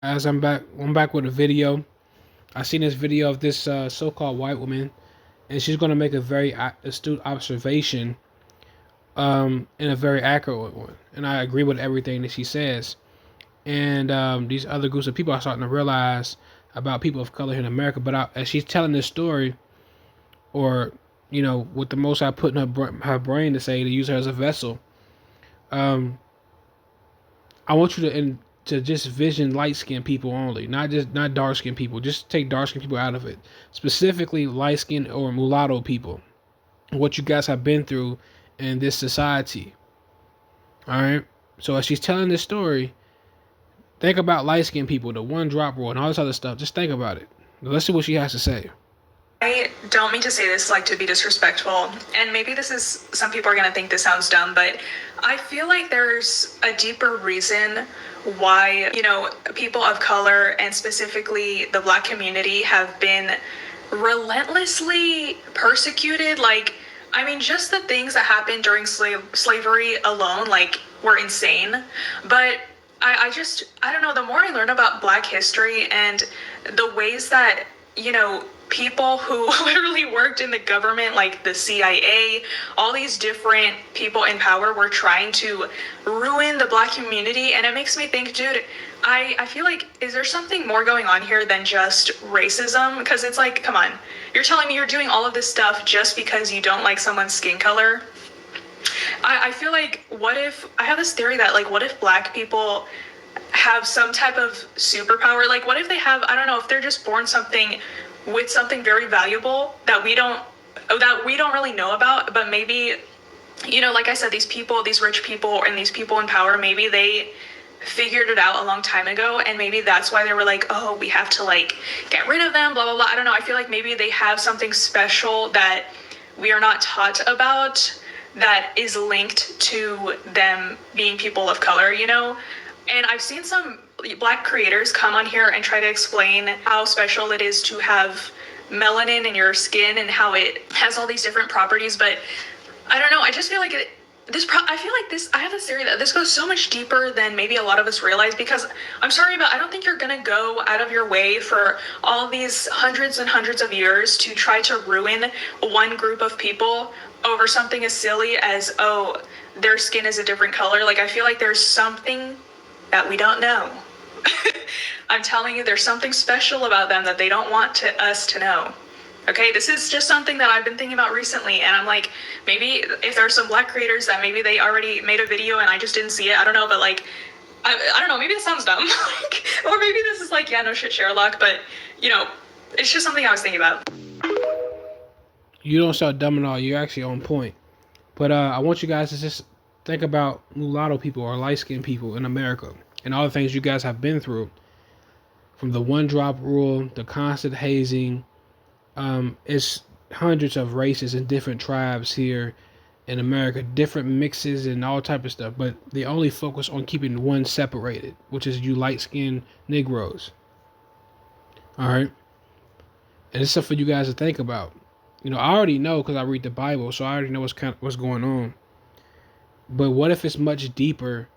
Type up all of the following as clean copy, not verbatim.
As I'm back with a video. I seen this video of this so-called white woman, and she's gonna make a very astute observation, and a very accurate one. And I agree with everything that she says. And these other groups of people are starting to realize about people of color here in America. But as she's telling this story, or with the most I put in her brain to say, to use her as a vessel, um, I want you to just vision light skinned people only, not dark skinned people. Just take dark skinned people out of it. Specifically light skinned or mulatto people. What you guys have been through in this society. Alright? So as she's telling this story, think about light skinned people, the one drop rule and all this other stuff. Just think about it. Let's see what she has to say. I don't mean to say this like to be disrespectful, and maybe this is, some people are going to think this sounds dumb, but I feel like there's a deeper reason why, people of color and specifically the Black community have been relentlessly persecuted. Like, I mean, just the things that happened during slavery alone, like, were insane. But I don't know, the more I learn about Black history and the ways that, people who literally worked in the government, like the CIA, all these different people in power were trying to ruin the Black community. And it makes me think, dude, I feel like, is there something more going on here than just racism? Because it's like, come on, you're telling me you're doing all of this stuff just because you don't like someone's skin color? I feel like, I have this theory that, like, what if Black people have some type of superpower? Like, what if they have, I don't know, if they're just born with something very valuable that we don't really know about, but maybe, like I said, these rich people and these people in power, maybe they figured it out a long time ago, and maybe that's why they were like, oh, we have to, like, get rid of them, blah blah blah. I don't know, I feel like maybe they have something special that we are not taught about, that is linked to them being people of color. And I've seen some Black creators come on here and try to explain how special it is to have melanin in your skin and how it has all these different properties. But I don't know, I just feel like I have this theory that this goes so much deeper than maybe a lot of us realize, because I'm sorry, but I don't think you're gonna go out of your way for all these hundreds and hundreds of years to try to ruin one group of people over something as silly as, oh, their skin is a different color. Like, I feel like there's something that we don't know. I'm telling you, there's something special about them that they don't want us to know. Okay, this is just something that I've been thinking about recently, and I'm like, maybe if there are some Black creators that maybe they already made a video and I just didn't see it, I don't know, but like, I don't know, maybe this sounds dumb, or maybe this is like, yeah, no shit, Sherlock, but, it's just something I was thinking about. You don't sound dumb at all. You're actually on point. But I want you guys to just think about mulatto people or light-skinned people in America and all the things you guys have been through. From the one-drop rule, the constant hazing. It's hundreds of races and different tribes here in America, different mixes and all type of stuff. But they only focus on keeping one separated, which is you light-skinned Negroes. All right? And it's stuff for you guys to think about. I already know because I read the Bible, so I already know what's going on. But what if it's much deeper?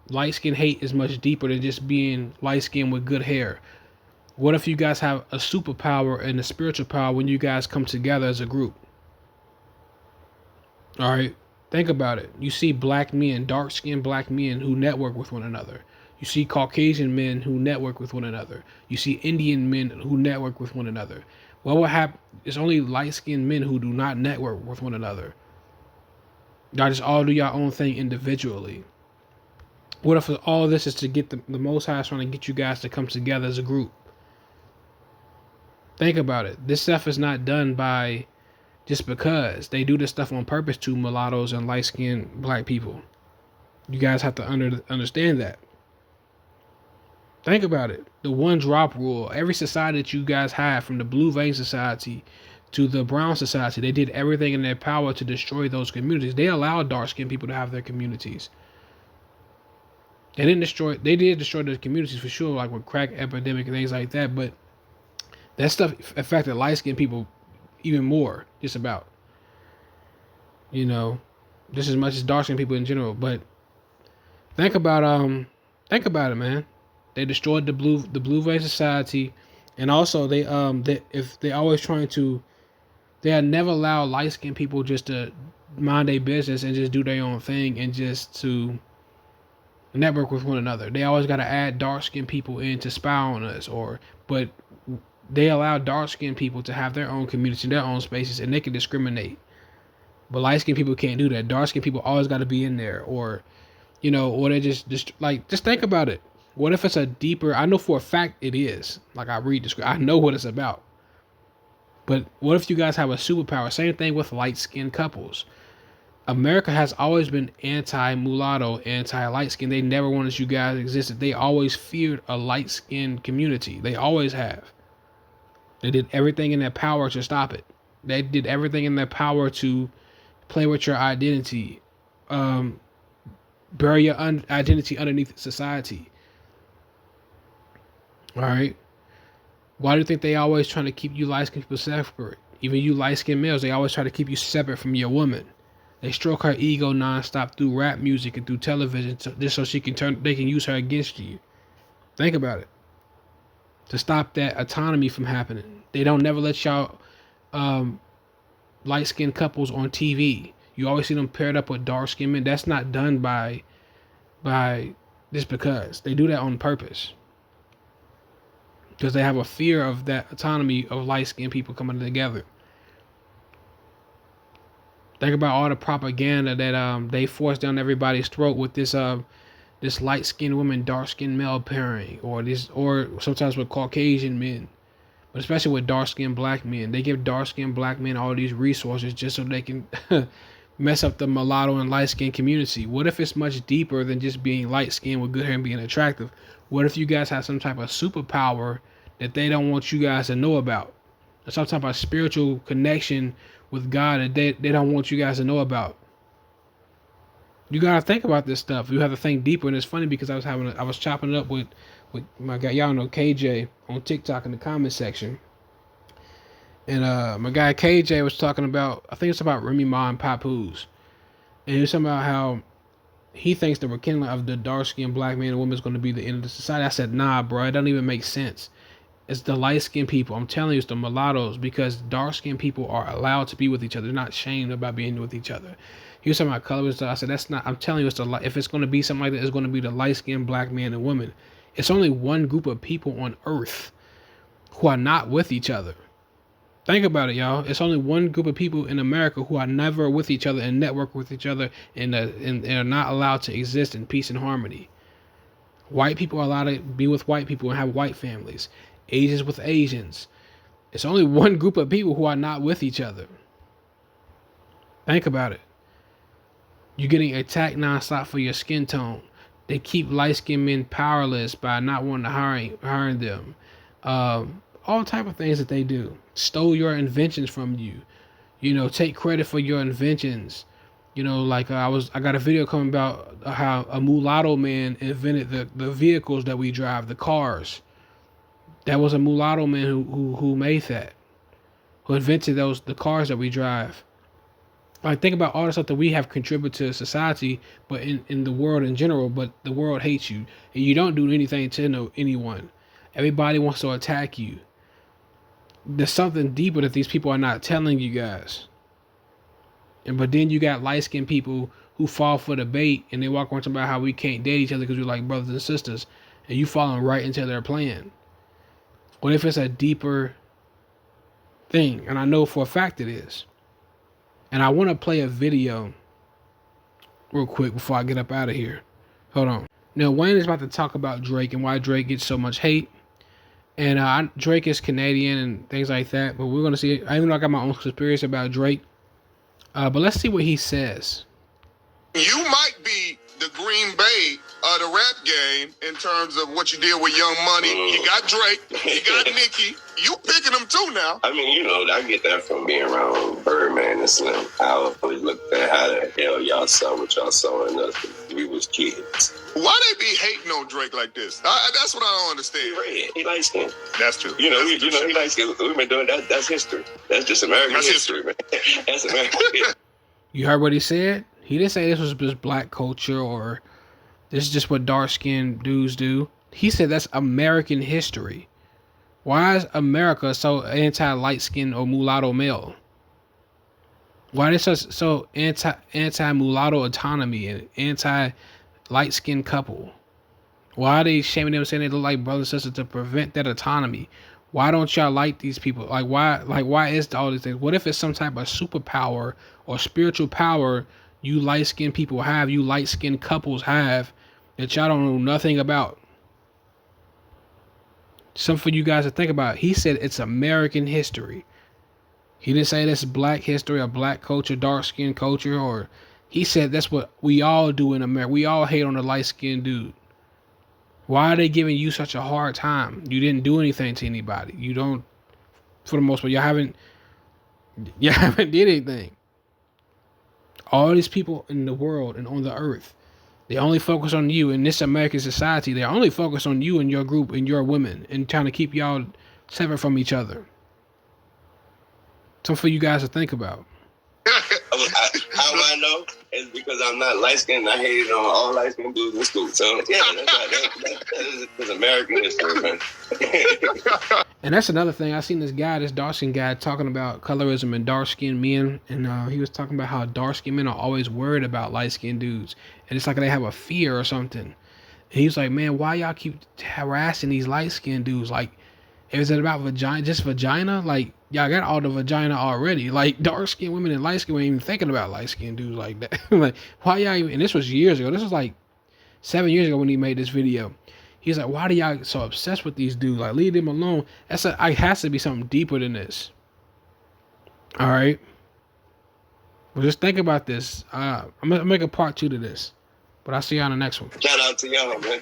Light skin hate is much deeper than just being light skinned with good hair. What if you guys have a superpower and a spiritual power when you guys come together as a group? All right, think about it. You see Black men, dark skinned Black men who network with one another. You see Caucasian men who network with one another. You see Indian men who network with one another. What will happen? It's only light-skinned men who do not network with one another. Y'all just all do your own thing individually. What if all this is to get the Most High is trying to get you guys to come together as a group? Think about it. This stuff is not done by just because. They do this stuff on purpose to mulattoes and light-skinned Black people. You guys have to understand that. Think about it. The one drop rule. Every society that you guys have, from the Blue Vein Society to the Brown Society, they did everything in their power to destroy those communities. They allowed dark skinned people to have their communities. They did destroy the communities for sure, like with crack epidemic and things like that, but that stuff affected light skinned people even more, just about. Just as much as dark skinned people in general. But think about it, man. They destroyed the blue race society, and also they always trying to, they had never allowed light skinned people just to mind their business and just do their own thing and just to network with one another. They always got to add dark skinned people in to spy on us, but they allow dark skinned people to have their own community, their own spaces, and they can discriminate. But light skinned people can't do that. Dark skinned people always got to be in there, or or they just think about it. What if it's a deeper? I know for a fact it is. Like I read the script, I know what it's about. But what if you guys have a superpower? Same thing with light skinned couples. America has always been anti-mulatto, anti-light skin. They never wanted you guys existed. They always feared a light skinned community. They always have. They did everything in their power to stop it. They did everything in their power to play with your identity, bury your identity underneath society. All right. Why do you think they always trying to keep you light skinned people separate? Even you light skinned males, they always try to keep you separate from your woman. They stroke her ego nonstop through rap music and through television, just so they can use her against you. Think about it. To stop that autonomy from happening, they don't never let y'all light skinned couples on TV. You always see them paired up with dark skinned men. That's not done by just because. They do that on purpose. Because they have a fear of that autonomy of light skinned people coming together. Think about all the propaganda that they force down everybody's throat with this light skinned woman, dark skinned male pairing, or sometimes with Caucasian men, but especially with dark skinned black men. They give dark skinned black men all these resources just so they can mess up the mulatto and light skinned community. What if it's much deeper than just being light skinned with good hair and being attractive? What if you guys have some type of superpower that they don't want you guys to know about? Or some type of spiritual connection with God that they don't want you guys to know about. You gotta think about this stuff. You have to think deeper, and it's funny because I was chopping it up with my guy, y'all know KJ on TikTok in the comment section, and my guy KJ was talking about, I think it's about Remy Ma and Papoose, and he was talking about how he thinks the rekindling of the dark skinned black man and woman is going to be the end of the society. I said, nah, bro, it doesn't even make sense. It's the light-skinned people. I'm telling you, it's the mulattoes, because dark-skinned people are allowed to be with each other. They're not ashamed about being with each other. He was talking about color and stuff. I said, that's not, I'm telling you, if it's going to be something like that, it's going to be the light-skinned black man and woman. It's only one group of people on earth who are not with each other. Think about it, y'all. It's only one group of people in America who are never with each other and network with each other and are not allowed to exist in peace and harmony. White people are allowed to be with white people and have white families. Asians with Asians. It's only one group of people who are not with each other. Think about it. You're getting attacked nonstop for your skin tone. They keep light-skinned men powerless by not wanting to hire them. All type of things that they do. Stole your inventions from you. Take credit for your inventions. I got a video coming about how a mulatto man invented the vehicles that we drive, the cars. That was a mulatto man who made that, who invented the cars that we drive. Like, think about all the stuff that we have contributed to society, but in the world in general, but the world hates you. And you don't do anything to know anyone. Everybody wants to attack you. There's something deeper that these people are not telling you guys. But then you got light-skinned people who fall for the bait, and they walk around talking about how we can't date each other because we're like brothers and sisters. And you falling right into their plan. What if it's a deeper thing? And I know for a fact it is. And I want to play a video real quick before I get up out of here. Hold on. Now, Wayne is about to talk about Drake and why Drake gets so much hate. And Drake is Canadian and things like that. But we're going to see. I even though I got my own conspiracy about Drake. But let's see what he says. You might be the Green Bay of the rap game in terms of what you did with Young Money. You got Drake, you got Nicki. You picking them too now. I mean, I get that from being around Birdman and Slim. I always looked at how the hell y'all saw what y'all saw in us when we was kids. Why they be hating on Drake like this? That's what I don't understand. He red. He light skin. That's true. He light skin. We've been doing that. That's history. That's just American history, man. That's American history. You heard what he said? He didn't say this was just black culture or this is just what dark-skinned dudes do. He said that's American history. Why is America so anti-light skin or mulatto male? Why is so anti mulatto autonomy and anti light skinned couple? Why are they shaming them, saying they look like brother and sister to prevent that autonomy? Why don't y'all like these people? Why is all these things? What if it's some type of superpower or spiritual power you light skinned people have, you light skinned couples have, that y'all don't know nothing about? Something for you guys to think about. He said it's American history. He didn't say this is black history or black culture, dark skin culture, or he said that's what we all do in America. We all hate on the light skinned dude. Why are they giving you such a hard time? You didn't do anything to anybody. You don't, for the most part, you haven't did anything. All these people in the world and on the earth, they only focus on you in this American society. They only focus on you and your group and your women and trying to keep y'all separate from each other. Something for you guys to think about. How I know? It's because I'm not light skinned. I hated on all light skinned dudes in school. So yeah, that's American history, man. And that's another thing. I seen this dark skinned guy talking about colorism and dark skinned men, and he was talking about how dark skinned men are always worried about light skinned dudes, and it's like they have a fear or something. And he was like, man, why y'all keep harassing these light skinned dudes? Like, is it about just vagina? Like, y'all got all the vagina already. Like, dark skinned women and light skinned women ain't even thinking about light skinned dudes like that. Like, why y'all even, and this was years ago. This was like 7 years ago when he made this video. He's like, why do y'all so obsessed with these dudes? Like, leave them alone. It has to be something deeper than this. All right. Well, just think about this. I'm going to make a part 2 to this. But I'll see you on the next one. Shout out to y'all, man.